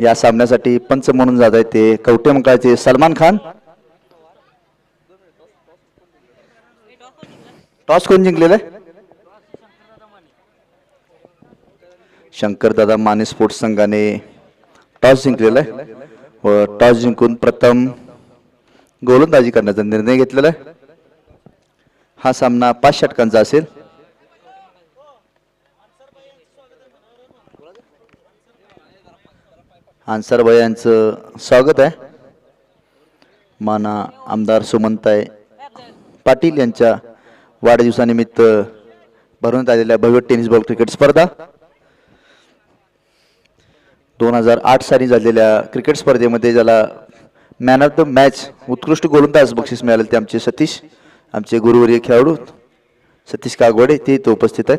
या सामन्यासाठी पंच म्हणून जात आहेत ते कवटे मंकाळचे सलमान खान. टॉस कोण जिंकलेलं आहे? शंकरदादा माने स्पोर्ट्स संघाने टॉस जिंकलेला आहे व टॉस जिंकून प्रथम गोलंदाजी करण्याचा निर्णय घेतलेला आहे. हा सामना 5 षटकांचा असेल. अन्सर भाई यांचं स्वागत आहे. माना आमदार सुमनताई पाटील यांच्या वाढदिवसानिमित्त भरवण्यात आलेल्या भव्य टेनिस बॉल क्रिकेट स्पर्धा 2008 साली झालेल्या क्रिकेट स्पर्धेमध्ये ज्याला मॅन ऑफ द मॅच उत्कृष्ट गोलंदाज बक्षीस मिळाले ते आमचे सतीश, आमचे गुरुवर्य खेळाडू सतीश कागवडे ते इथं उपस्थित आहेत.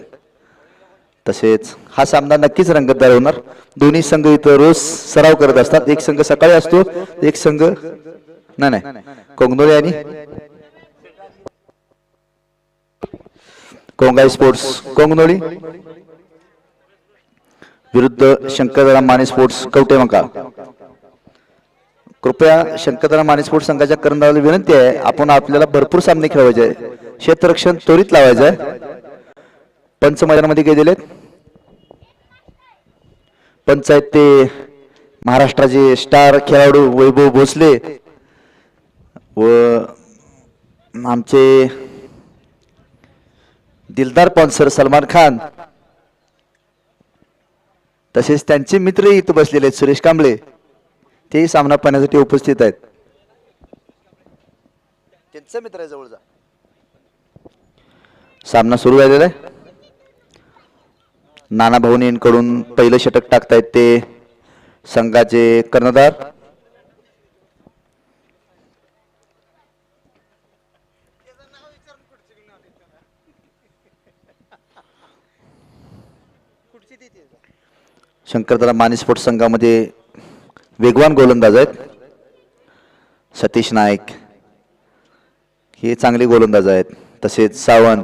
तसेच हा सामना नक्कीच रंगतदार होणार. दोन्ही संघ इथं रोज सराव करत असतात. एक संघ सकाळी असतो, एक संघ नाही कोंगनोळी आणि कोंगाई स्पोर्ट्स कोंगनोळी विरुद्ध शंकरदादा माने स्पोर्ट्स कवटेमंकाळ. कृपया शंकरदादा माने स्पोर्ट्स संघाच्या कर्णधाराला विनंती आहे, आपण आपल्याला भरपूर सामने खेळवायचे आहे. क्षेत्ररक्षण त्वरित लावायचं आहे. पंच मैदानामध्ये गेलेले पंच आहेत ते महाराष्ट्राचे स्टार खेळाडू वैभव भोसले व आमचे दिलदार स्पॉन्सर सलमान खान. तसेच त्यांचे मित्रही इथं बसलेले आहेत सुरेश कांबळे, तेही सामना पाहण्यासाठी उपस्थित आहेत. त्यांचा मित्र आहे जवळचा. सामना सुरू झालेला आहे. नाना भाऊन यांकडून पहिलं षटक टाकतायत ते संघाचे कर्णधार शंकरदादा माने स्पोर्ट्स संघामध्ये वेगवान गोलंदाज आहेत. सतीश नाईक हे चांगले गोलंदाज आहेत. तसेच सावंत,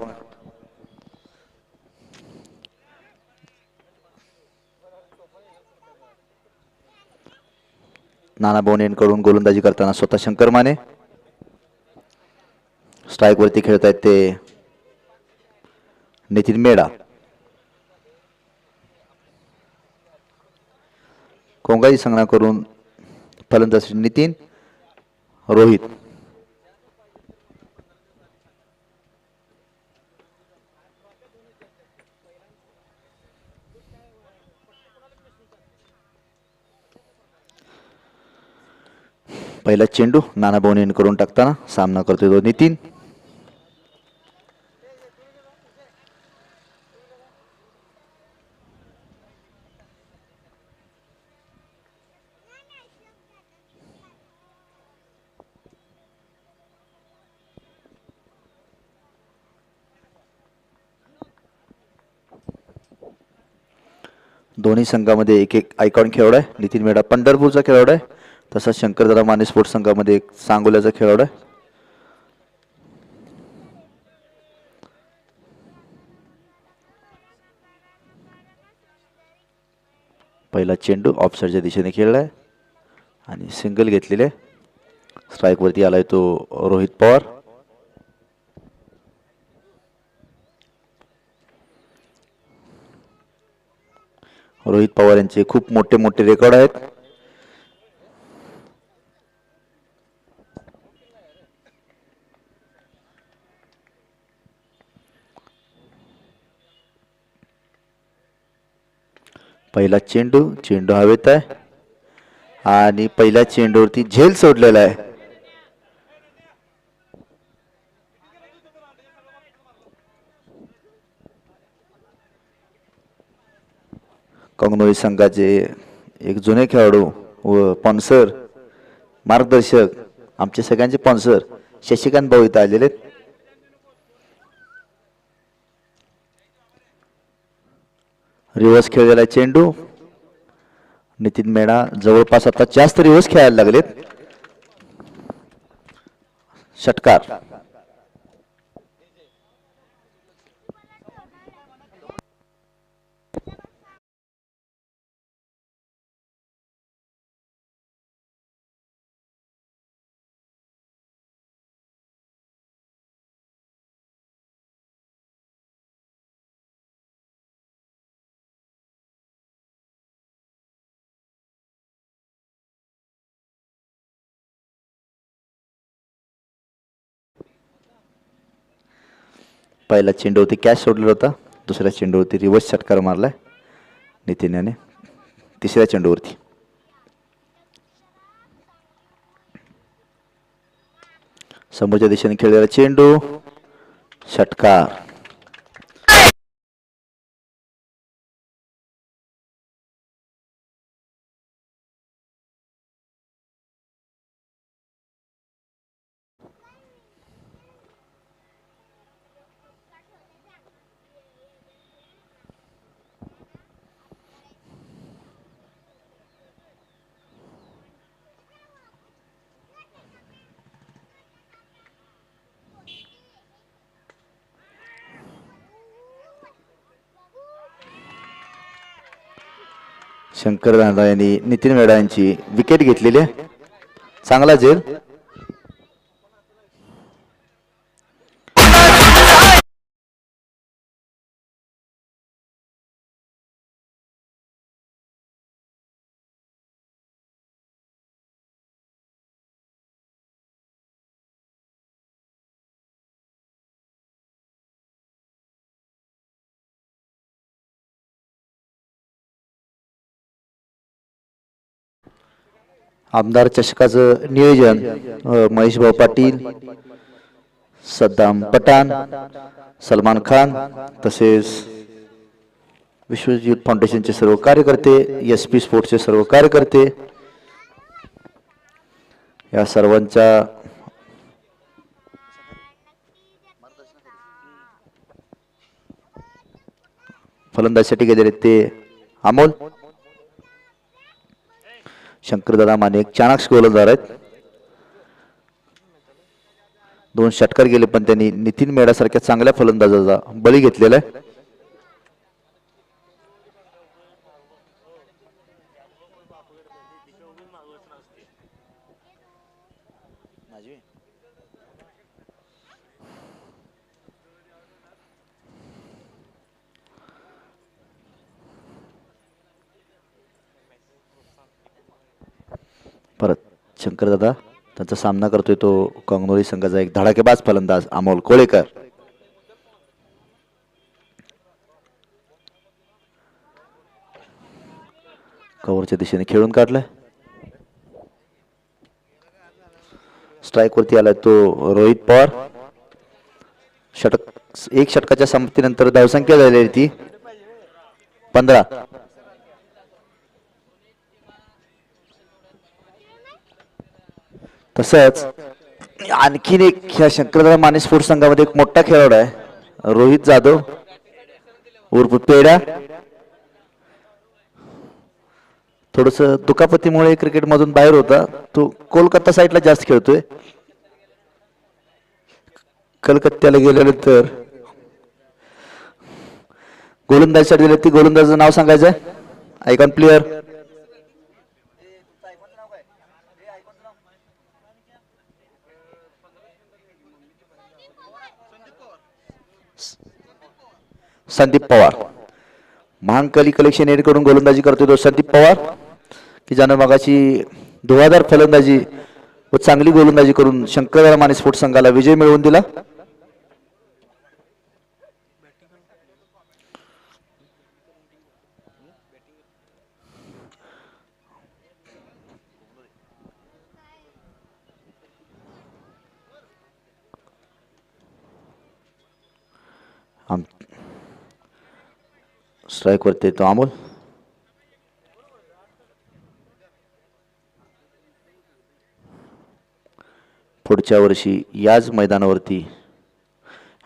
नाना भाऊन यांकडून गोलंदाजी करताना स्वतः शंकर माने. स्ट्राईक वरती खेळत आहेत ते नितीन मेडा. कोंगाई संघ करून फलंदाज नितीन रोहित. पहिला चेंडू नाना भाऊन करून टाकताना सामना करतोय तो नितीन. दोन्ही संघामध्ये एक एक आयकॉन खेळाडू आहे. नितीन मेडा पंढरपूरचा खेळाडू आहे, तसंच शंकरदादा माने स्पोर्ट्स संघामध्ये एक सांगोल्याचा खेळाडू आहे. पहिला चेंडू ऑफसाईडच्या दिशेने खेळलाय आणि सिंगल घेतलेले. स्ट्राईक वरती आलाय तो रोहित पवार. रोहित पवार यांचे खूप मोठे मोठे रेकॉर्ड आहेत. पहिला चेंडू हवेत आहे आणि पहिल्या चेंडूवरती झेल सोडलेला आहे. कंगनोळी संघाचे एक जुने खेळाडू व स्पॉन्सर मार्गदर्शक आमचे सगळ्यांचे स्पॉन्सर शशिकांत भाऊ इथं आलेले. रिव्हर्स खेळलेला चेंडू. नितीन मेडा जवळपास आता जास्त रिव्हर्स खेळायला लागलेत. षटकार. पहिला चेंडूवरती कॅच सोडलेला होता, दुसऱ्या चेंडूवरती रिव्हर्स षटकार मारलाय नितीन याने तिसऱ्या चेंडूवरती. समोरच्या दिशेने खेळलेला चेंडू षटकार. शंकर दादा यांनी नितीन मेढा यांची विकेट घेतलेली आहे. चांगला झेल. आमदार चषकाचं नियोजन महेश भाऊ पाटील, सद्दाम पठाण, सलमान खान तसेच विश्वजित फाउंडेशनचे सर्व कार्यकर्ते, SP स्पोर्ट्सचे सर्व कार्यकर्ते या सर्वांच्या फलंदाजीसाठी गेलेले ते अमोल, शंकरदादा माने एक चाणक्य गोलंदाज आहेत. 2 षटकार गेले पण त्यांनी नितीन मेढा सारख्या चांगल्या फलंदाजाचा बळी घेतलेला आहे. परत शंकरदादा त्यांचा सामना करतोय तो कंगनोली संघाचा एक धडाकेबाज फलंदाज अमोल कोळेकर. कव्हरच्या दिशेने खेळून काढलाय. स्ट्राइक वरती आलाय तो रोहित पवार. एक षटकाच्या समाप्तीनंतर धावसंख्या झालेली ती 15. तसंच आणखीन एक ह्या शंकरदादा माने स्पोर्ट्स संघामध्ये एक मोठा खेळाडू आहे रोहित जाधव उर्फ पेडा. थोडस दुखापतीमुळे क्रिकेट मधून बाहेर होता. तो कोलकाता साईडला जास्त खेळतोय. कलकत्त्याला गेल्यानंतर गोलंदाजीसाठी दिले. ती गोलंदाजाचं नाव सांगायचं icon player Sandeep Pawar. Mahankali collection एड कडून गोलंदाजी करतोय तो संदीप पवार की ज्यानं मगाची धुवाधार फलंदाजी व चांगली गोलंदाजी करून शंकरदादा माने स्पोर्ट्स संघाला विजय मिळवून दिला. स्ट्राइक वरती तो अमोल. पुढच्या वर्षी याच मैदानावरती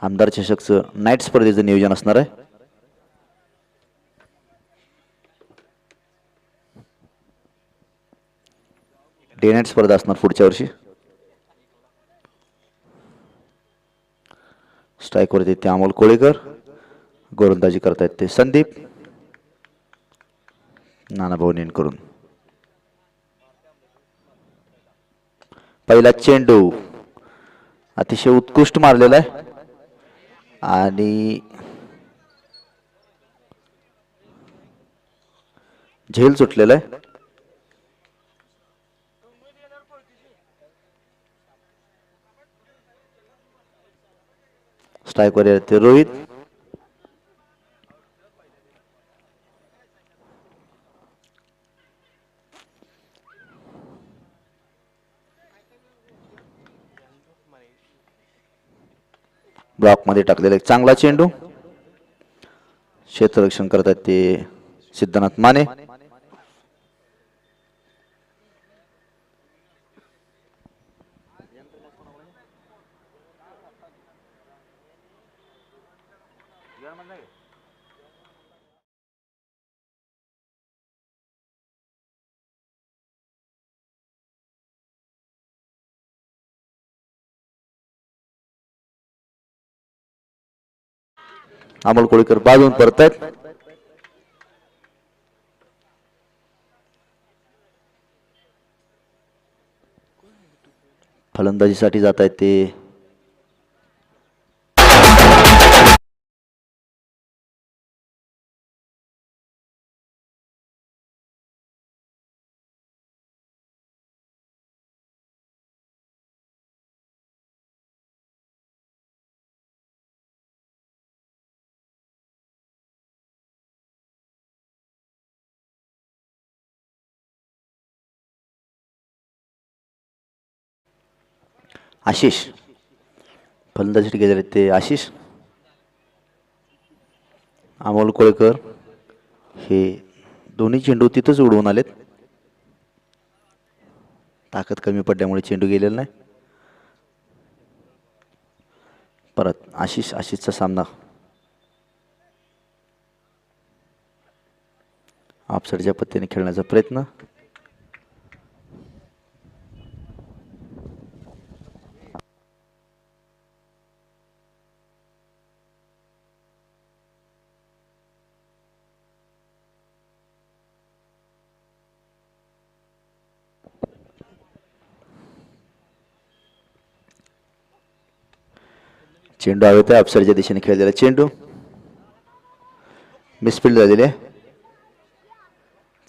आमदार चषकचं नाईट स्पर्धेचं नियोजन असणार आहे. डे नाईट स्पर्धा असणार पुढच्या वर्षी. स्ट्राइक वरती ते अमोल कोळेकर. गोलंदाजी करतायत ते संदीप नानाभाऊ नेनकडून. पहिला चेंडू अतिशय उत्कृष्ट मारलेला आहे आणि झेल सुटलेला आहे. स्ट्राईकवर येते रोहित. ब्लॉक मध्ये टाकलेला एक चांगला चेंडू. क्षेत्ररक्षण करतात ते सिद्धनाथ माने. अमोल कोळीकर बाजून परत आहेत. फलंदाजीसाठी जात आहेत ते आशिष. फलंदाजीसाठी गेलेले ते आशिष. अमोल कोळेकर हे दोन्ही चेंडू तिथंच उडवून आलेत. ताकद कमी पडल्यामुळे चेंडू गेलेला नाही. परत आशिषचा सामना. ऑफसाईडच्या पत्त्याने खेळण्याचा प्रयत्न. चेंडू हवेत आहे. ऑफसाईडच्या दिशेने खेळलेला चेंडू मिसफिल्ड झालेले.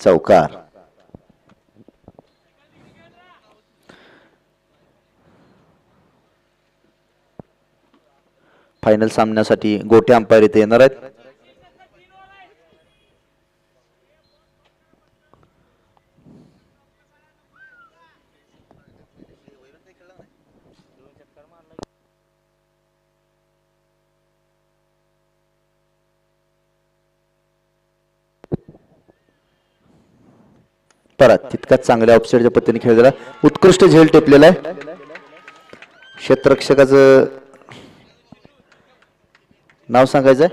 चौकार. फायनल सामन्यासाठी गोटे अंपायर इथे येणार आहेत. परत तितकाच चांगल्या ऑफसाईडच्या पद्धतीने खेळलेला उत्कृष्ट झेल टेपलेला आहे. क्षेत्ररक्षकाचं नाव सांगायचंय.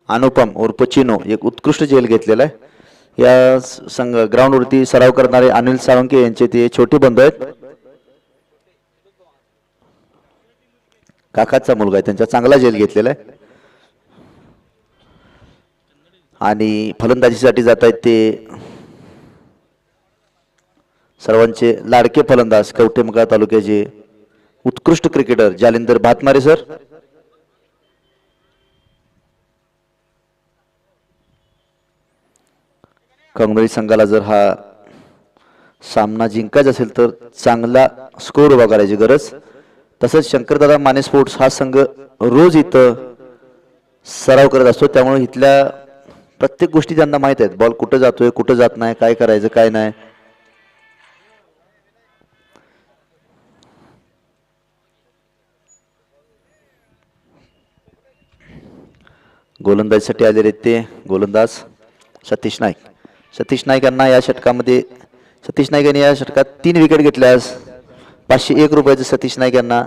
अनुपम उर्फ चिनो एक उत्कृष्ट झेल घेतलेला आहे. या संघ ग्राउंडवरती सराव करणारे अनिल साळुंके यांचे ते छोटे बंधू आहेत. काकाचा मुलगा आहे त्यांचा. चांगला झेल घेतलेला आहे. आणि फलंदाजीसाठी जात आहेत ते सर्वांचे लाडके फलंदाज कवठेमंकाळ तालुक्याचे उत्कृष्ट क्रिकेटर जालिंदर भातमारे सर. कंगनळी संघाला जर हा सामना जिंकायचा असेल तर चांगला स्कोर उभा करायची गरज. तसंच शंकरदादा माने स्पोर्ट्स हा संघ रोज इथं सराव करत असतो. त्यामुळे इथल्या प्रत्येक गोष्टी त्यांना माहित आहेत. बॉल कुठं जातोय कुठं जात नाही, काय करायचं काय नाही. गोलंदाजीसाठी आलेले ते गोलंदाज सतीश नाईक. सतीश नाईक यांना या षटकामध्ये सतीश नाईक यांनी या षटकात 3 विकेट घेतल्यास 501 रुपयाचं सतीश नाईक यांना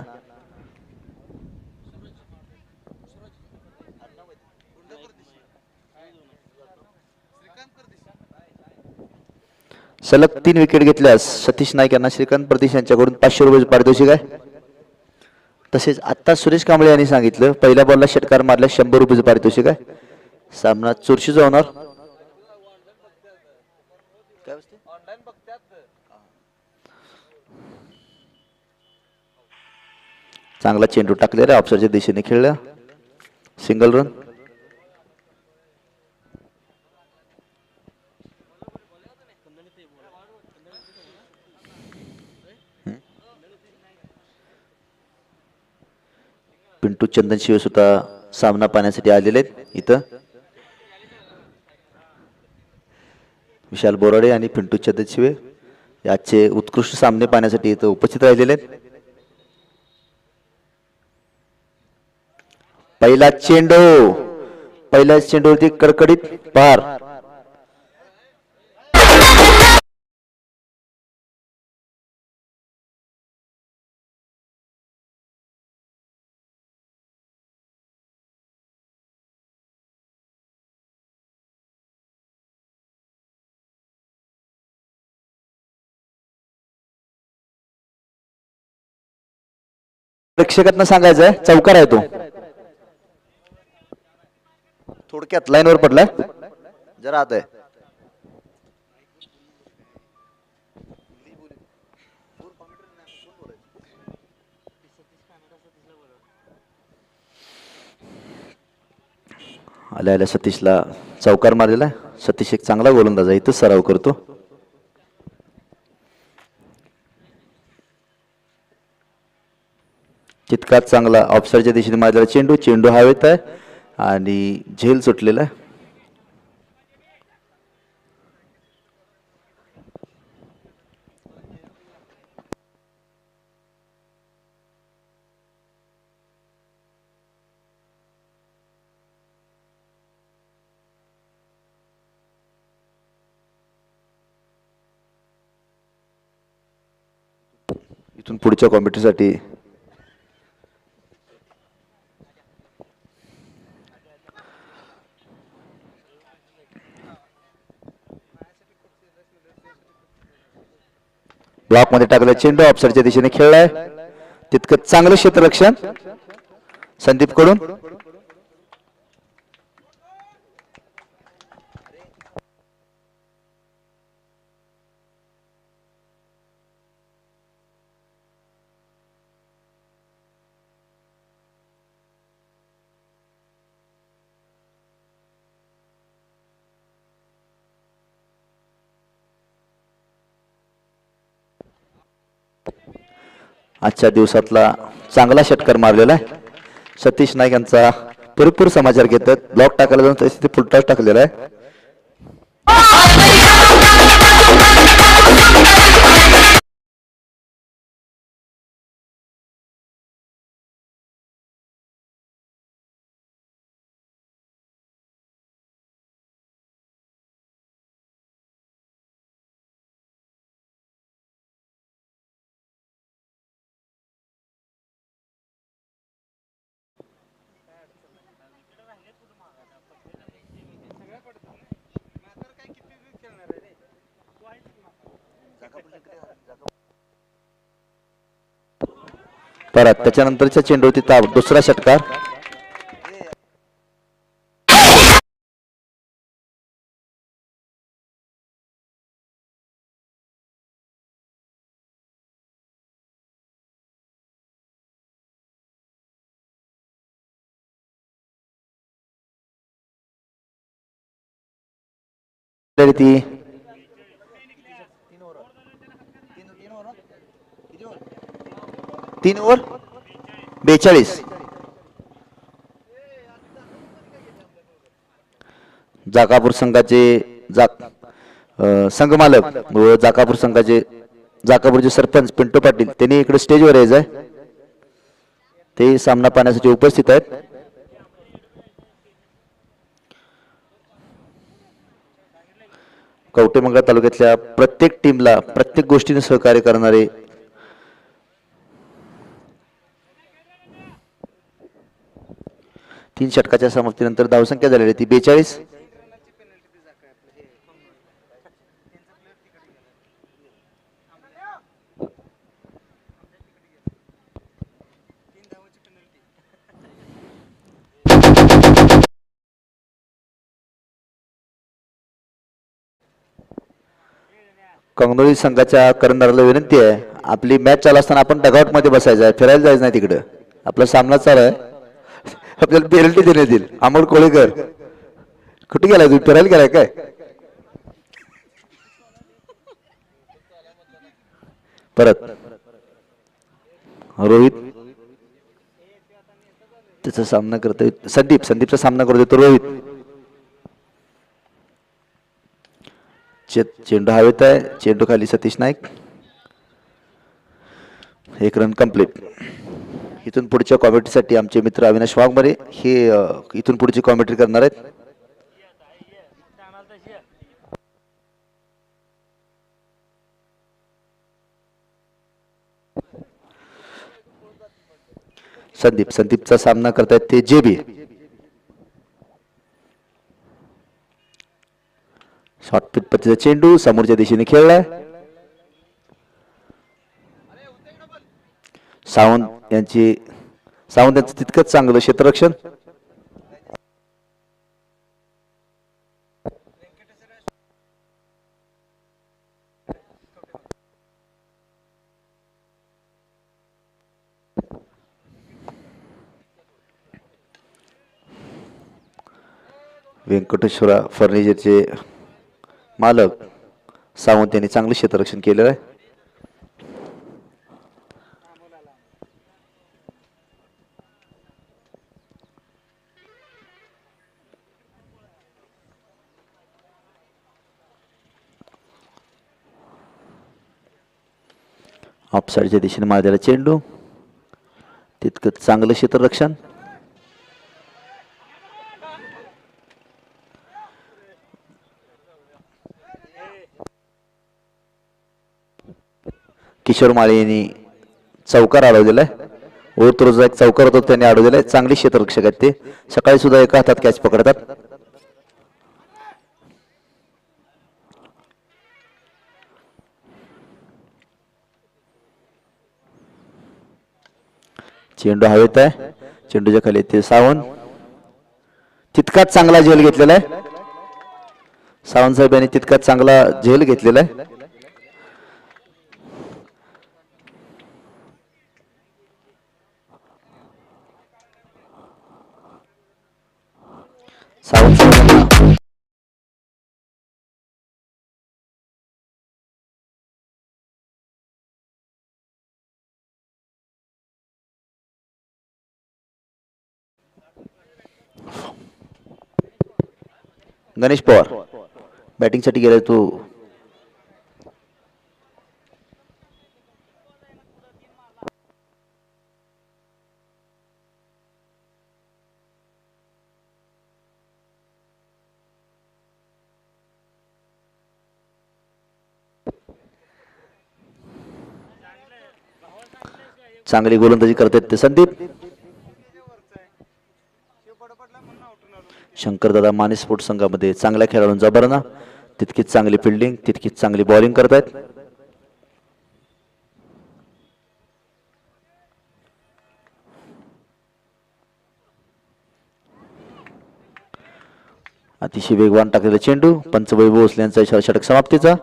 सलग 3 विकेट घेतल्यास सतीश नाईक यांना श्रीकांत परदेश यांच्याकडून 500 रुपयाचे पारितोषिक आहे. तसेच आता सुरेश कांबळे यांनी सांगितलं पहिल्या बॉलला षटकार मारल्यास 100 रुपयाचे पारितोषिक आहे. सामना चुरशीचा होणार. चांगला चेंडू टाकलेला ऑफसाईडच्या दिशेने खेळला, सिंगल रन. पिंटू चंदन शिवे सुद्धा सामना पाहण्यासाठी आलेले आहेत इथं. विशाल बोराडे आणि पिंटू चंदन शिवे याचे उत्कृष्ट सामने पाहण्यासाठी इथं उपस्थित राहिलेले आहेत. पहिला चेंडूवरती कडकडीत पार. प्रेक्षकांना सांगायचंय चौकार आहे तो. थोडक्यात लाईनवर पडलाय, जरा आत आहे. आल्या सतीशला चौकार मारलेला आहे. सतीश एक चांगला गोलंदाज आहे, इथंच सराव करतो. तितकाच चांगला ऑफसाईडच्या दिशेने मारलेला चेंडू हवेत आहे आणि झेल सुटलेला आहे. इथून पुढच्या कॉम्पिटिशनसाठी ब्लॉक मध्ये टाकला चेंडू ऑफसाईडच्या दिशेने खेळलाय. तितकं चांगलं क्षेत्ररक्षण संदीप कडून. आजच्या दिवसातला चांगला षटकार मारलेला आहे. सतीश नाईक यांचा भरपूर समाचार घेतात. ब्लॉक टाकायला जाऊन तिथे फुलटॉस टाकलेला आहे. परत त्याच्यानंतरच्या चेंडूवरती दुसरा षटकार. ती 3 ओव्हर 42. जाकापूर संघाचे संघमालक व जाकापूरचे सरपंच पिंटू पाटील त्यांनी इकडे स्टेजवर यायचंय. ते सामना पाहण्यासाठी उपस्थित आहेत. कवटेमंगळ तालुक्यातल्या प्रत्येक टीमला प्रत्येक गोष्टीने सहकार्य करणारे तीन षटकाच्या समाप्तीनंतर धावसंख्या झालेली ती 42. कंगनोळी संघाच्या कर्णधाराला विनंती आहे, आपली मॅच चालू असताना आपण डगआउट मध्ये बसायचं आहे, फिरायला जायचं नाही तिकडं. आपला सामना चालू आहे. आपल्याला पेनल्टी देण्यात येईल. अमोल कोळेकर कुठे गेलाय तुम्ही, फिरायला गेलाय काय? परत रोहित त्याचा सामना करतोय. संदीपचा सामना करतोय तो रोहित. चेंडू हवेत आहे. चेंडू खाली सतीश नाईक. एक रन कंप्लीट. इथून पुढच्या कॉमेंट्रीसाठी आमचे मित्र अविनाश वाघमारे हे इथून पुढची कॉमेंट्री करणार आहेत. संदीपचा सामना करतायत ते जेबी. शॉर्ट पिच पद्धतीचा चेंडू समोरच्या दिशेने खेळलाय. सावंत यांचं तितकंच चांगलं क्षेत्ररक्षण. व्यंकटेश्वरा फर्निचरचे मालक सावंत यांनी चांगलं क्षेत्ररक्षण केलेलं आहे. ऑफसाईडच्या दिशेने मारलेला चेंडू तितकं चांगलं क्षेत्ररक्षण. किशोर माळे यांनी चौकार अडवलेला आहे. रोज एक चौकार होतो त्यांनी अडवलेला आहे. चांगली क्षेत्ररक्षक आहेत ते. सकाळी सुद्धा एका हातात कॅच पकडतात. चेंडू हवेत आहे. चेंडूच्या खाली ते सावंत. तितकाच चांगला झेल घेतलेला आहे. सावंत साहेब यांनी तितकाच चांगला झेल घेतलेला आहे. सावंत गणेश पवार बॅटिंगसाठी गेलाय तो. चांगली गोलंदाजी करतात ते संदीप. शंकरदादा माने स्पोर्ट्स संघामध्ये चांगल्या खेळाडूंचा भरणा. तितकीच चांगली फिल्डिंग, तितकीच चांगली बॉलिंग करतायत. अतिशय वेगवान टाकलेला चेंडू. पंचवैभव भोसले यांचा इशारा षटक समाप्तीचा.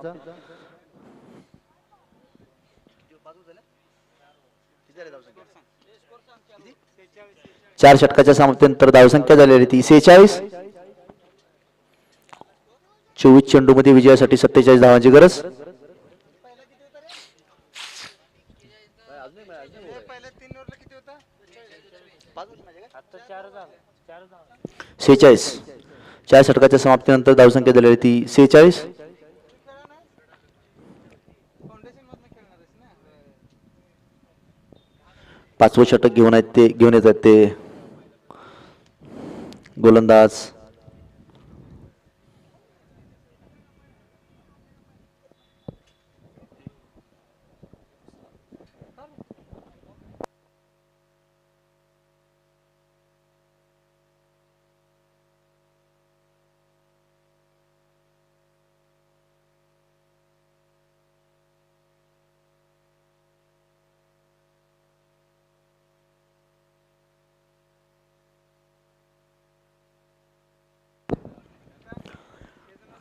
चार षटकाच्या समाप्तीनंतर धावसंख्या झालेली ती 46. 24 चेंडू मध्ये विजयासाठी 47 धावांची गरज. सेहेचाळीस. चार षटकाच्या समाप्तीनंतर धावसंख्या झालेली ती 46. पाचवं षटक घेऊन येतात ते गोलंदाज.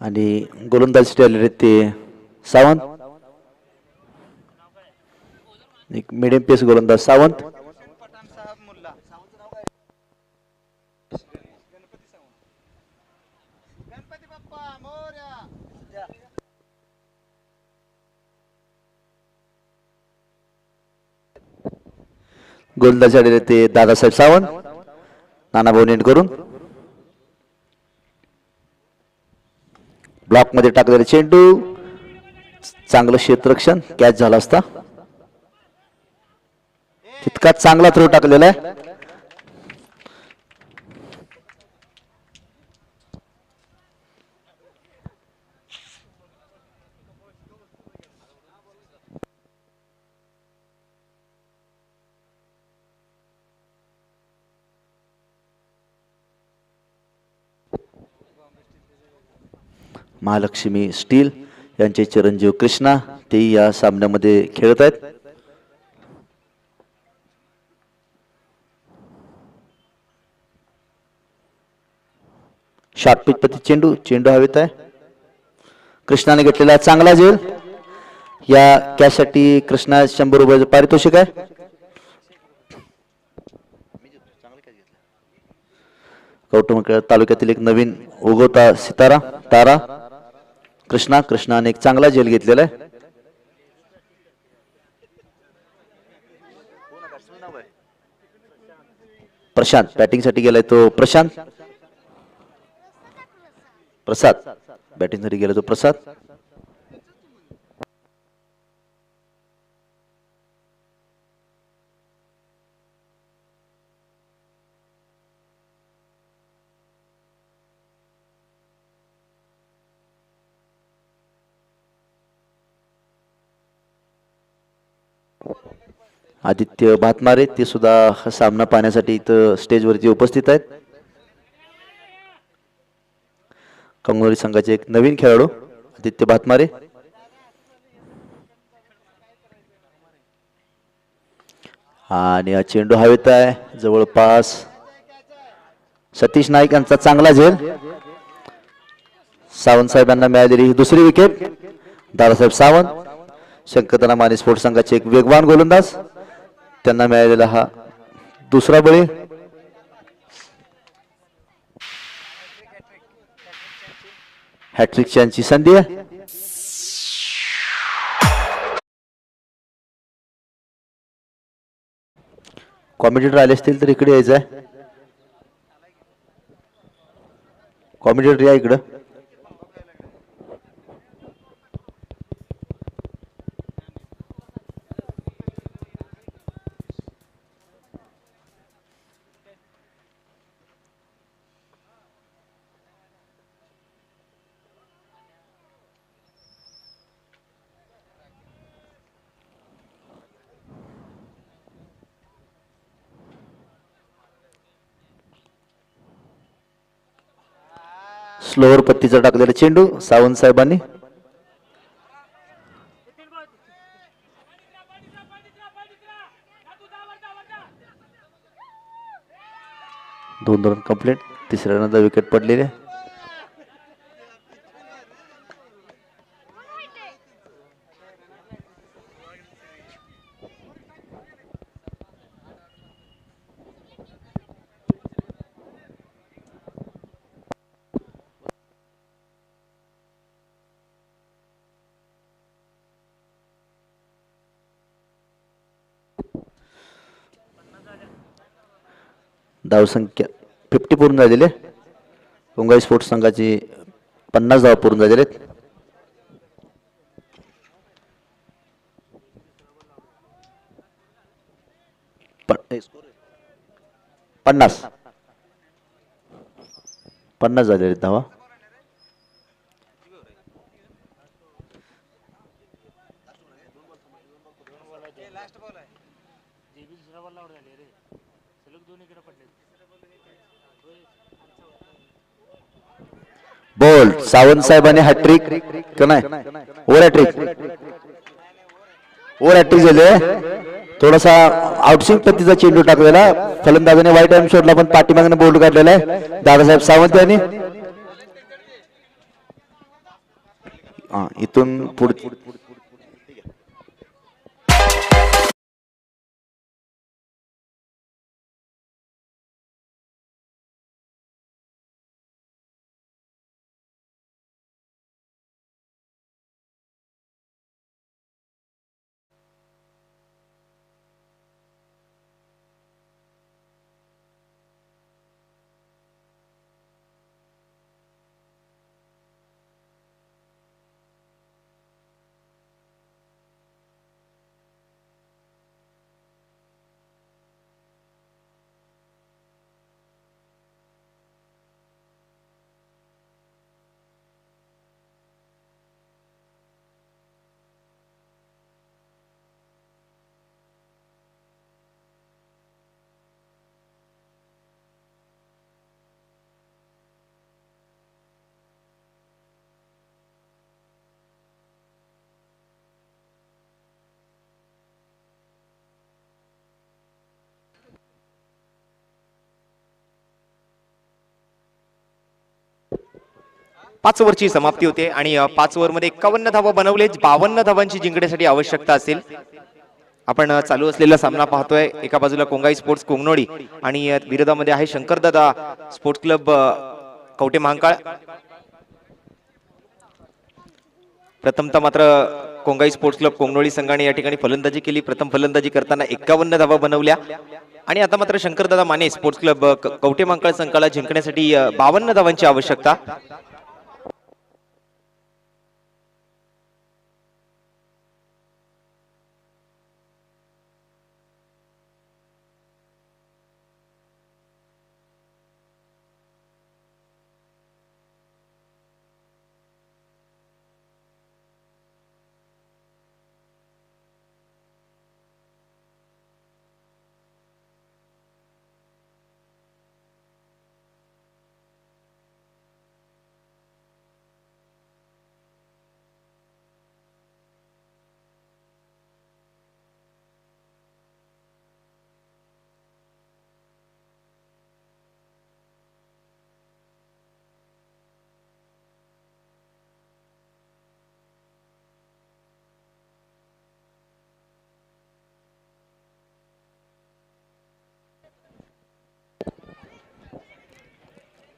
आणि गोलंदाजी आलेले ते सावंत. एक मिडियम पेस गोलंदाज सावंत. गोलंदाजी आलेले ते दादासाहेब सावंत. नानाभाऊ नेट करून ब्लॉक मध्ये टाकलेले चेंडू, चांगलं क्षेत्ररक्षण, कॅच झाला असता. तितका चांगला थ्रो टाकलेला आहे. महालक्ष्मी स्टील यांचे चिरंजीव कृष्णा ते या सामन्यामध्ये खेळत आहेत. शॉर्ट पिच पती चेंडू, चेंडू हवेत आहे. कृष्णाने घेतलेला चांगला झेल. या कॅचसाठी कृष्णा 100 रुपयाचं पारितोषिक आहे. कौटुंबिक तालुक्यातील एक नवीन उगवता सितारा तारा कृष्णाने एक चांगला झेल घेतलेला आहे. प्रशांत बॅटिंगसाठी गेलाय तो प्रसाद बॅटिंगसाठी गेला तो प्रसाद. आदित्य भातमारे ते सुद्धा सामना पाहण्यासाठी इथं स्टेजवरती उपस्थित आहेत. कंगोरी संघाचे एक नवीन खेळाडू आदित्य भातमारे. आणि हा चेंडू हवेत आहे जवळपास. सतीश नाईक यांचा चांगला झेल. सावंत साहेबांना मिळालेली ही दुसरी विकेट. दादासाहेब सावंत शंकरतना माने स्पोर्ट्स संघाचे एक वेगवान गोलंदाज, त्यांना मिळालेला हा दुसरा बळी. हॅट्रिक यांची संधी आहे. कॉमेडिएटर आले असतील तर इकडे यायचं आहे. कॉमेडिएटर या इकडं. स्लोअर पत्तीचा टाकलेला चेंडू सावंत साहेबांनी. दोन रन कंप्लीट. तिसऱ्या रनला विकेट पडलेली आहे. धावसंख्या 50 पूर्ण झालेले. कोंगाई स्पोर्ट्स संघाची 50 धावा पूर्ण झालेले. 50 झालेले धावा. बोल सावंत साहेबांनी हॅट्रिक का नाही, ओव्हर हॅट्रिक, ओव्हर हॅट्रिक झाले. थोडासा आउटस्विंग पत्तीचा चेंडू टाकलेला, फलंदाजाने वाईट आर्म शोधला पण पाठीमागने बोल्ड काढलेला आहे दादासाहेब सावंत यांनी. इथून पुढे 5 ओव्हरची समाप्ती होते आणि 5 ओव्हरमध्ये 51 धावा बनवले. 52 धावांची जिंकण्यासाठी आवश्यकता असेल. आपण चालू असलेला सामना पाहतोय. एका बाजूला कोंगाई स्पोर्ट्स कोंगनोळी आणि विरोधामध्ये आहे शंकरदादा स्पोर्ट्स क्लब कवटे महांकाळ. प्रथमतः मात्र कोंगाई स्पोर्ट्स क्लब कोंगनोळी संघाने या ठिकाणी फलंदाजी केली. प्रथम फलंदाजी करताना 51 धावा बनवल्या आणि आता मात्र शंकरदादा माने स्पोर्ट्स क्लब कवटे महांकाळ संघाला जिंकण्यासाठी 52 धावांची आवश्यकता.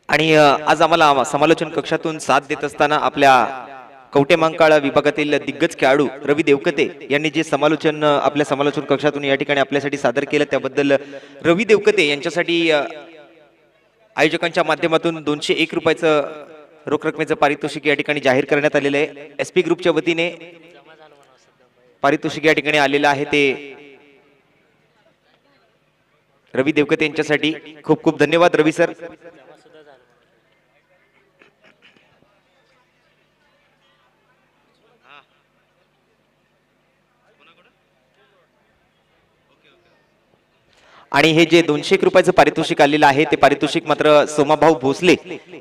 आणि आज आम्हाला समालोचन कक्षातून साथ देत असताना आपल्या कवटे महांकाळ विभागातील दिग्गज खेळाडू रवी देवकते यांनी जे समालोचन आपल्या समालोचन कक्षातून या ठिकाणी आपल्यासाठी सादर केलं त्याबद्दल रवी देवकते यांच्यासाठी आयोजकांच्या माध्यमातून 201 रुपयाचं रोख रकमेचं पारितोषिक या ठिकाणी जाहीर करण्यात आलेलं आहे. एसपी ग्रुपच्या वतीने पारितोषिक या ठिकाणी आलेलं आहे ते रवी देवकते यांच्यासाठी खूप खूप धन्यवाद रवी सर. आणि हे जे 201 रुपयाचं पारितोषिक आलेलं आहे ते पारितोषिक मात्र सोमाभाऊ भोसले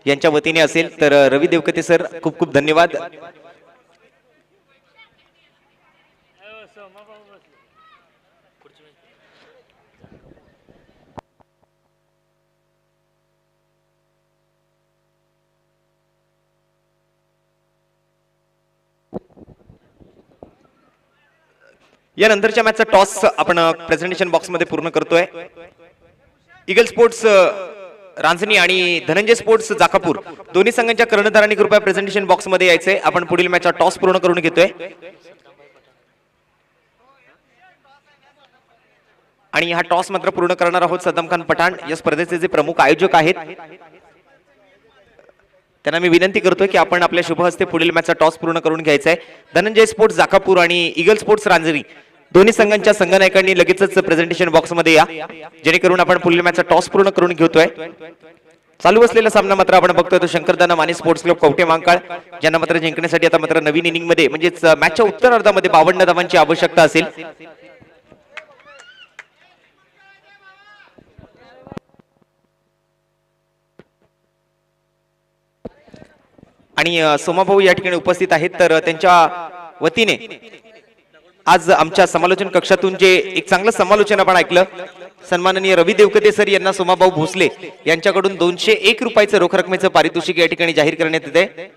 यांच्या वतीने असेल. तर रवी देवकते सर खूप खूप धन्यवाद. या नंतरच्या मॅचचा टॉस आपण प्रेझेंटेशन बॉक्स मध्ये पूर्ण करतोय. ईगल स्पोर्ट्स रांजणी आणि धनंजय स्पोर्ट्स जाकापूर दोन्ही संघांच्या कर्णधारांनी कृपया प्रेझेंटेशन बॉक्स मध्ये यायचंय. आपण पुढील मॅचचा टॉस पूर्ण करून घेतोय आणि हा टॉस मात्र पूर्ण करणार आहोत सद्दाम खान पठाण या स्पर्धेचे जे प्रमुख आयोजक आहेत त्यांना मी विनंती करतोय की आपण आपल्या शुभ हस्ते पुढील मॅचचा टॉस पूर्ण करून घ्यायचा आहे. धनंजय स्पोर्ट्स जाकापूर आणि ईगल स्पोर्ट्स रांजणी दोन्ही संघांच्या संघनायकांनी लगेचच प्रेझेंटेशन बॉक्स मध्ये या जेणेकरून आपण पुढील मॅचचा टॉस पूर्ण करून घेतोय. चालू असलेला सामना मात्र आपण बघतोय तो शंकरदादा माने स्पोर्ट्स क्लब कवटे महांकाळ ज्यांना मात्र जिंकण्यासाठी आता मात्र नवीन इनिंग मध्ये म्हणजेच मॅचच्या उत्तरार्धामध्ये 52 धावांची आवश्यकता असेल. आणि सोमाभाऊ या ठिकाणी उपस्थित आहेत. तर त्यांच्या वतीने आज आमच्या समालोचन कक्षातून जे एक चांगलं समालोचन आपण ऐकलं सन्माननीय रवी देवकते सर यांना सोमाभाऊ भोसले यांच्याकडून 201 रुपयाचं रोख रकमेचं पारितोषिक या ठिकाणी जाहीर करण्यात येते.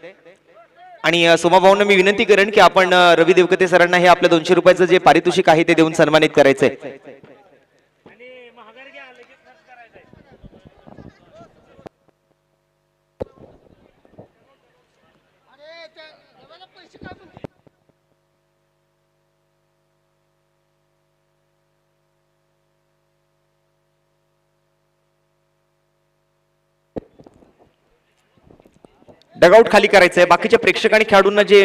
आणि सोमाभाऊंना मी विनंती करेन की आपण रवी देवकते सरांना हे आपलं 200 रुपयाचं जे पारितोषिक आहे ते देऊन सन्मानित करायचंय. डगआउट खाली करायचंय. बाकीच्या प्रेक्षकांनी खेळाडूंना जे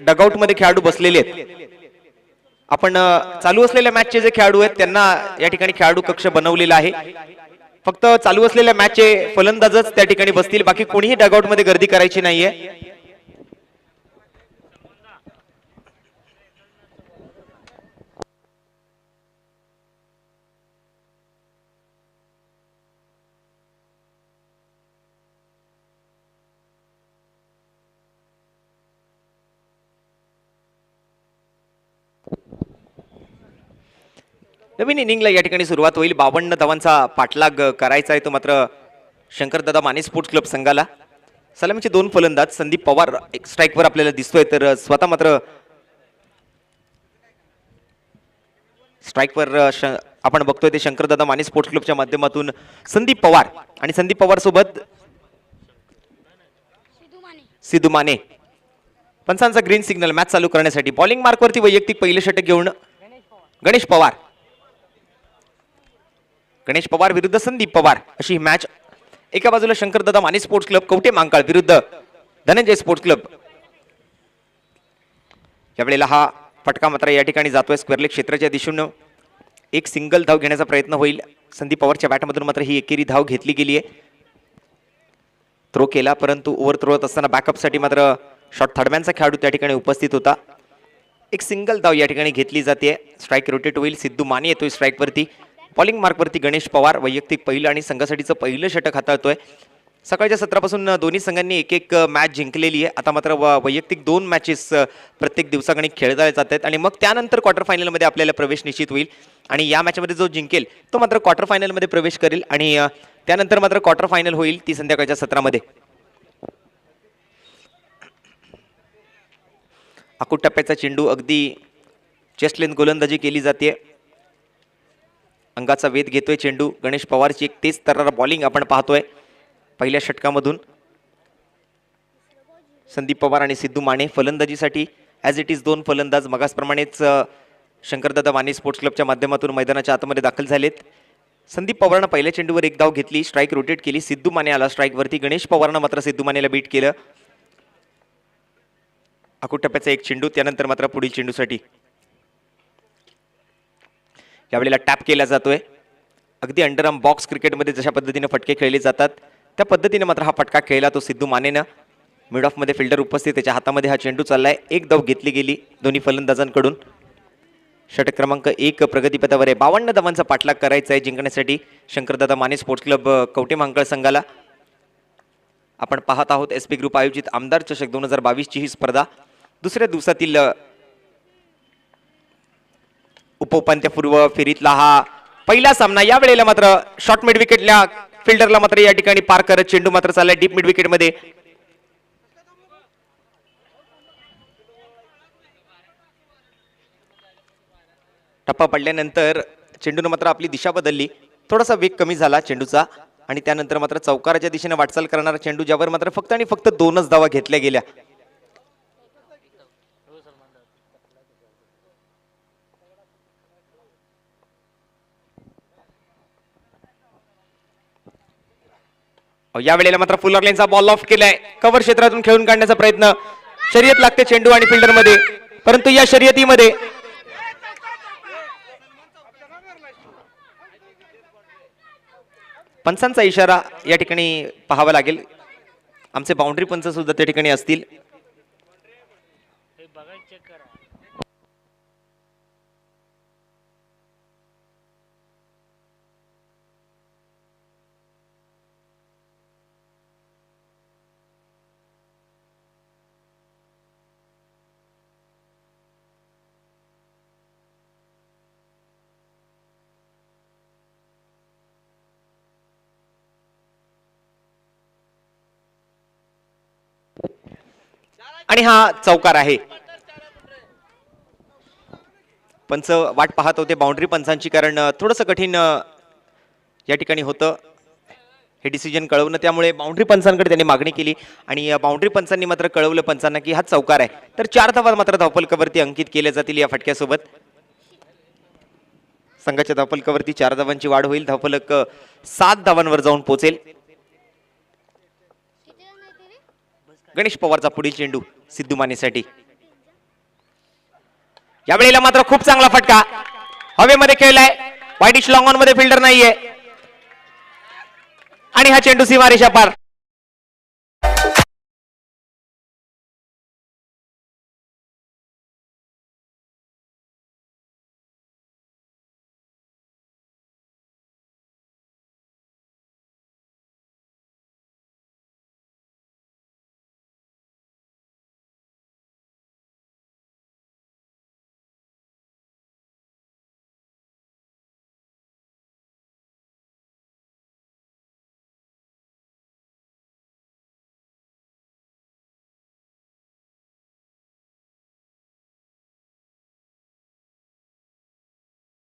डगआउट मध्ये खेळाडू बसलेले आहेत आपण चालू असलेल्या मॅचचे जे खेळाडू आहेत त्यांना या ठिकाणी खेळाडू कक्ष बनवलेला आहे. फक्त चालू असलेल्या मॅचचे फलंदाजच त्या ठिकाणी बसतील. बाकी कोणीही डगआउट मध्ये गर्दी करायची नाहीये. नवीन इनिंगला या ठिकाणी सुरुवात होईल. 52 धावांचा पाठलाग करायचा आहे तो मात्र शंकरदादा माने स्पोर्ट्स क्लब संघाला. सलामीचे दोन फलंदाज संदीप पवार एक स्ट्राईकवर आपल्याला दिसतोय, तर स्वतः मात्र स्ट्राईकवर आपण बघतोय ते शंकरदादा माने स्पोर्ट्स क्लबच्या माध्यमातून संदीप पवार, आणि संदीप पवार सोबत सिद्धू माने. पंचांचा ग्रीन सिग्नल मॅच चालू करण्यासाठी. बॉलिंग मार्कवरती वैयक्तिक पहिलं षटक घेऊन गणेश पवार. गणेश पवार विरुद्ध संदीप पवार अशी ही मॅच. एका बाजूला शंकरदादा माने स्पोर्ट्स क्लब कवटे मांकाळ विरुद्ध धनंजय स्पोर्ट्स क्लब. यावेळेला हा फटका मात्र या ठिकाणी जातोय स्क्वेअरलेग क्षेत्राच्या दिशेनं. एक सिंगल धाव घेण्याचा प्रयत्न होईल. संदीप पवारच्या बॅटमधून मात्र ही एकेरी धाव घेतली गेली आहे. थ्रो केला, परंतु ओव्हर थ्रोत असताना बॅकअपसाठी मात्र शॉट थर्डमॅनचा खेळाडू त्या ठिकाणी उपस्थित होता. एक सिंगल धाव या ठिकाणी घेतली जाते. स्ट्राईक रोटेट होईल. सिद्धू माने येतोय स्ट्राईकवरती. बॉलिंग मार्कवरती गणेश पवार वैयक्तिक पहिलं आणि संघासाठीचं पहिलं षटक हाताळतोय. सकाळच्या सत्रापासून दोन्ही संघांनी एक एक मॅच जिंकलेली आहे. आता मात्र वैयक्तिक 2 मॅचेस प्रत्येक दिवसागणिक खेळल्या जात आहेत आणि मग त्यानंतर क्वार्टर फायनलमध्ये आपल्याला प्रवेश निश्चित होईल. आणि या मॅचमध्ये जो जिंकेल तो मात्र क्वार्टर फायनलमध्ये प्रवेश करेल आणि त्यानंतर मात्र क्वार्टर फायनल होईल ती संध्याकाळच्या सत्रामध्ये. आखूड टप्प्याचा चेंडू अगदी चेस्ट लेंथ गोलंदाजी केली जाते. अंगाचा वेध घेतोय चेंडू. गणेश पवारची एक तेज तर्रार बॉलिंग आपण पाहतोय पहिल्या षटकामधून. संदीप पवार आणि सिद्धू माने फलंदाजीसाठी ॲज इट इज 2 फलंदाज मगासप्रमाणेच शंकरदादा माने स्पोर्ट्स क्लबच्या माध्यमातून मैदानाच्या आतमध्ये दाखल झालेत. संदीप पवारनं पहिल्या चेंडूवर एक धाव घेतली, स्ट्राईक रोटेट केली. सिद्धू माने आला स्ट्राईकवरती. गणेश पवारनं मात्र सिद्धू मानेला बीट केलं. आखूड टप्प्याचा एक चेंडू, त्यानंतर मात्र पुढील चेंडूसाठी यावेळेला टॅप केला जातोय. अगदी अंडरआर्म बॉक्स क्रिकेटमध्ये जशा पद्धतीने फटके खेळले जातात त्या पद्धतीने मात्र हा फटका खेळला तो सिद्धू मानेनं. मिड ऑफ मध्ये फिल्डर उपस्थित, त्याच्या हातामध्ये हा चेंडू चाललाय. एक धाव घेतली गेली दोन्ही फलंदाजांकडून. षटक क्रमांक 1 प्रगतीपथावर आहे. 52 धावांचा पाठलाग करायचा आहे जिंकण्यासाठी शंकरदादा माने स्पोर्ट्स क्लब कवटे मांकाळ संघाला. आपण पाहत आहोत SP ग्रुप आयोजित आमदार चषक 2022 ची ही स्पर्धा. दुसऱ्या दिवसातील उपउपांत्यपूर्व फेरीतला हा पहिला सामना. या वेळेला मात्र शॉर्ट मिड विकेटला फिल्डरला मात्र या ठिकाणी पार करत चेंडू मात्र चाललाय डीप मिड विकेट मध्ये. टप्पा पडल्यानंतर चेंडूने मात्र आपली दिशा बदलली. थोडासा वेग कमी झाला चेंडूचा आणि त्यानंतर मात्र चौकाराच्या दिशेने वाटचाल करणारा चेंडू, ज्यावर मात्र फक्त आणि फक्त 2च धावा घेतल्या गेल्या. या वेळेला मात्र फुल लाईनचा बॉल ऑफ केलाय. कव्हर क्षेत्रातून खेळून काढण्याचा प्रयत्न. शर्यत लागते चेंडू आणि फिल्डर मध्ये, परंतु या शर्यतीमध्ये पंचांचा इशारा या ठिकाणी पाहावा लागेल. आमचे बाउंड्री पंच सुद्धा त्या ठिकाणी असतील. आणि हा चौकार आहे. पंच वाट पाहत होते बाउंड्री पंचांची, कारण थोडंसं कठीण या ठिकाणी होतं हे डिसिजन कळवणं. त्यामुळे बाउंड्री पंचांकडे त्यांनी मागणी केली आणि बाउंड्री पंचांनी मात्र कळवलं पंचांना की हा चौकार आहे. तर 4 धावा मात्र धावफलकावरती अंकित केल्या जातील या फटक्यासोबत. संघाच्या धावफलकावरती 4 धावांची वाढ होईल. धावफलक 7 धावांवर जाऊन पोहोचेल. गणेश पवारचा पुढील चेंडू सिद्धू मानेसाठी. यावेळेला मात्र खूप चांगला फटका हवेमध्ये खेळलाय. वाईडिश लॉंग ऑन मध्ये फिल्डर नाहीये आणि हा चेंडू सीमारेषा पार.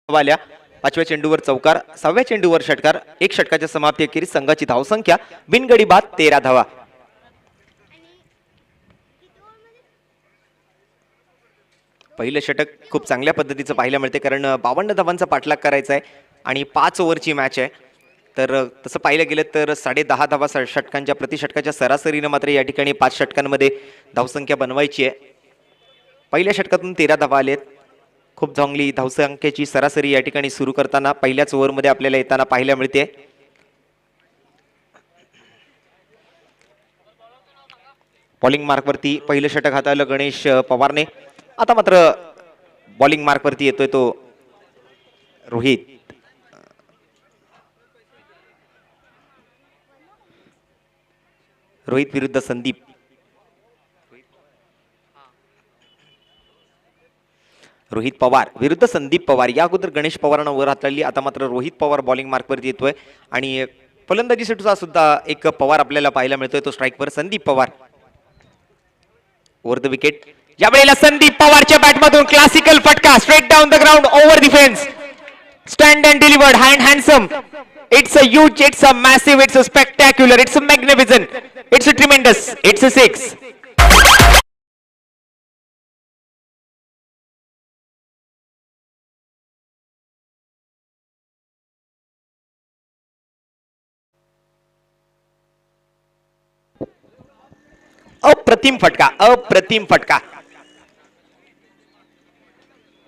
वाल्या 5व्या चेंडूवर चौकार, 6व्या चेंडूवर षटकार. 1 षटकाच्या समाप्ती अखेरीस संघाची धावसंख्या बिनगडी बाद 13 धावा. पहिलं षटक खूप चांगल्या पद्धतीचं पाहायला मिळते, कारण 52 धावांचा पाठलाग करायचा आहे आणि 5 ओव्हरची मॅच आहे. तर तसं पाहिलं गेलं तर 10.5 धावा षटकांच्या प्रतिषटकाच्या सरासरीनं मात्र या ठिकाणी 5 षटकांमध्ये धावसंख्या बनवायची आहे. पहिल्या षटकातून 13 धावा आलेत. खूप चांगली धावसंख्येची सरासरी या ठिकाणी सुरू करताना पहिल्याच ओव्हरमध्ये आपल्याला येताना पाहायला मिळते. बॉलिंग मार्कवरती पहिलं षटक हाताळलं गणेश पवारने. आता मात्र बॉलिंग मार्कवरती येतोय तो रोहित. रोहित विरुद्ध संदीप. रोहित पवार विरुद्ध संदीप पवार. या अगोदर गणेश पवारांना वर हाताळली, आता मात्र रोहित पवार बॉलिंग मार्कवरती येतोय आणि फलंदाजीसाठी सुद्धा एक पवार आपल्याला पाहायला मिळतोय, तो स्ट्राईकवर Sandeep Pawar. Over the wicket. या वेळेला संदीप पवारच्या बॅटमधून क्लासिकल फटका, straight down the ground, over defence, stand and delivered, handsome. It's a huge, it's a massive, it's a spectacular, it's a magnificent, it's a tremendous, it's a 6. अप्रतिम फटका, अप्रतिम फटका,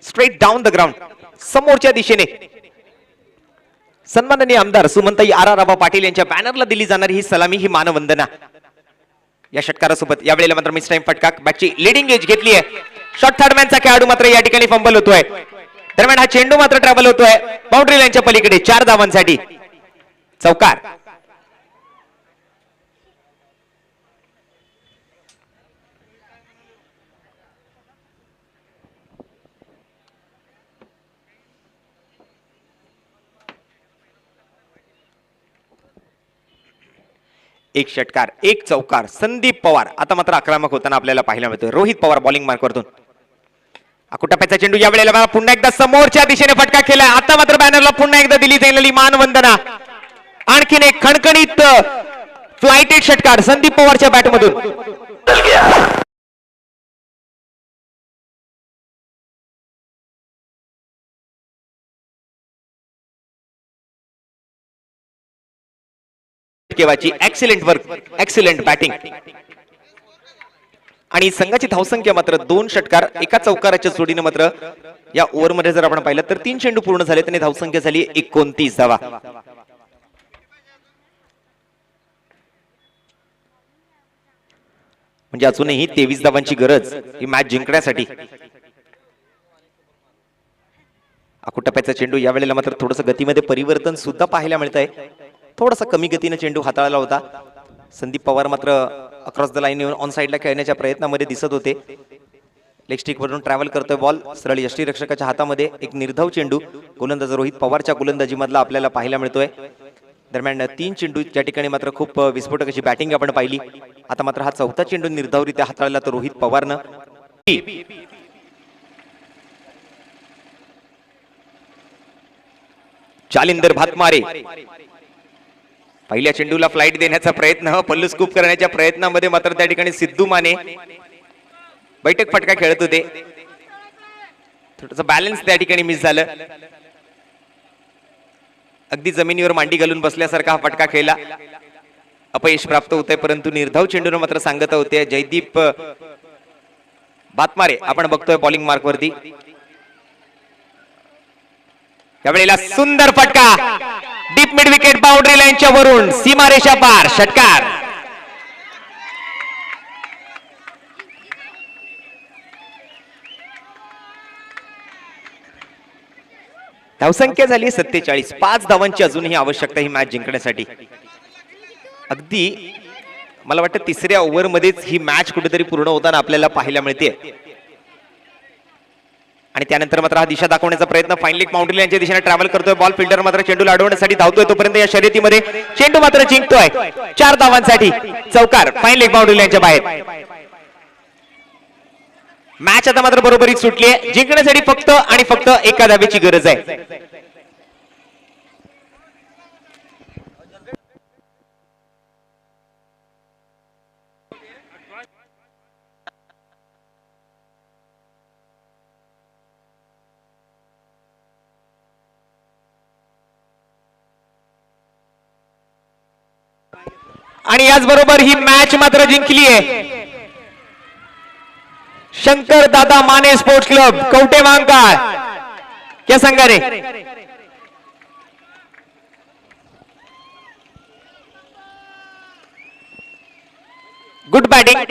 straight down the ground, समोरच्या दिशेने. सन्माननीय आमदार सुमनताई आराराबा पाटील यांच्या बॅनरला दिली जाणारी ही सलामी, ही मानवंदना या षटकारासोबत. यावेळेला मात्र मिस टाइम फटका, बॅटची लिडिंग एज घेतली आहे. शॉर्ट थर्डमॅनचा खेळाडू मात्र या ठिकाणी फंबल होतोय. दरम्यान हा चेंडू मात्र ट्रॅव्हल होतोय बाउंड्री लाईनच्या पलीकडे 4 धावांसाठी. चौकार. एक षटकार, एक चौकार. संदीप पवार आता मात्र आक्रमक होताना आपल्याला पाहायला मिळतोय. रोहित पवार बॉलिंग मार्कवरतून. अकुटाप्याचा चेंडू या वेळेला पुन्हा एकदा समोरच्या दिशेने फटका केलाय. आता मात्र बॅनरला पुन्हा एकदा दिली जाईल मानवंदना. आणखीन एक खणखणीत फ्लाइटेड षटकार संदीप पवारच्या बॅटमधून. केवाची एक्सिलेंट वर्क, एक्सिलेंट बॅटिंग आणि संघाची धावसंख्या मात्र 2 षटकार एका चौकाराच्या जोडीने मात्र या ओव्हर मध्ये जर आपण पाहिलं तर 3 चेंडू पूर्ण झाले, त्याने धावसंख्या झाली 29 धावा. म्हणजे अजूनही 23 धावांची गरज ही मॅच जिंकण्यासाठी. अकुटप्याचा चेंडू या वेळेला मात्र थोडंसं गतीमध्ये परिवर्तन सुद्धा पाहायला मिळत आहे. थोडासा कमी गतीने चेंडू हाताळला होता. संदीप पवार मात्र अक्रॉस द लाईन येऊन ऑन साइडला खेळण्याच्या प्रयत्नामध्ये दिसत होते. लेग स्टिक वरून ट्रॅव्हल करतोय बॉल सरळ यष्टीरक्षकाच्या हातामध्ये. एक निर्धाव चेंडू गोलंदाज रोहित पवारच्या गोलंदाजी मधला आपल्याला पाहायला मिळतोय. दरम्यान 3 चेंडू त्या ठिकाणी मात्र खूप विस्फोटक अशी बॅटिंग आपण पाहिली. आता मात्र हा 4था चेंडू निर्धावरित्या हाताळला तर रोहित पवारनं. जालिंदर भातमारे पहिल्या चेंडूला फ्लाइट देण्याचा प्रयत्न, पल्लू स्कूप करण्याच्या प्रयत्नामध्ये मात्र त्या ठिकाणी सिद्धू माने बैठक फटका खेळत होते. थोडंसं बॅलन्स त्या ठिकाणी मिस झालं. अगदी जमिनीवर मांडी घालून बसल्यासारखा हा फटका खेळला. अपयश प्राप्त होत आहे, परंतु निर्धाव चेंडूने मात्र सांगत होते. जयदीप भातमारे आपण बघतोय बॉलिंग मार्क वरती. यावेळेला सुंदर फटका, डीप मिड विकेट बाउंड्री लाईनच्या वरून सीमारेषा पार, षटकार. धावसंख्या झाली 47. 5 धावांची अजूनही आवश्यकता ही मॅच जिंकण्यासाठी. अगदी मला वाटतं 3ऱ्या ओव्हर मध्येच ही मॅच कुठेतरी पूर्ण होताना आपल्याला पाहायला मिळते. आणि त्यानंतर मात्र हा दिशा दाखवण्याचा प्रयत्न फाईन लेग बाउंड्री लाईनच्या दिशेने ट्रॅव्हल करतोय. बॉल फिल्डर मात्र चेंडूला अडवण्यासाठी धावतोय. तोपर्यंत या शर्यतीमध्ये चेंडू मात्र जिंकतोय 4 धावांसाठी. चौकार फाईन लेग बाउंड्री लाईनच्या बाहेर. मॅच आता मात्र बरोबरीत सुटली आहे. जिंकण्यासाठी फक्त आणि फक्त एका धावेची गरज आहे. आणि याचबरोबर ही मॅच मात्र जिंकली आहे शंकर दादा माने स्पोर्ट्स क्लब कवटे महांकाळ या संघाने. Good batting.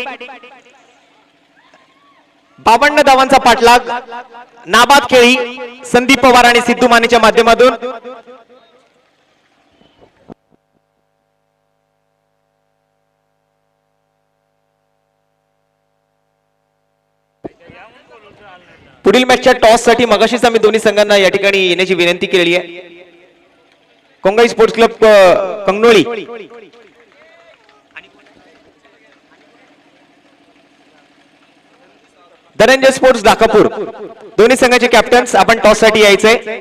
52 धावांचा पाठलाग नाबाद खेळी संदीप पवार आणि सिद्धू मानेच्या माध्यमातून. पुढील मॅचच्या टॉस साठी मगाशीच आम्ही दोन्ही संघांना या ठिकाणी येण्याची विनंती केलेली आहे. कोंगाई स्पोर्ट्स क्लब कंगनोळी धनंजय स्पोर्ट्स दाकापूर दोन्ही संघाचे कॅप्टन्स आपण टॉस साठी यायचंय.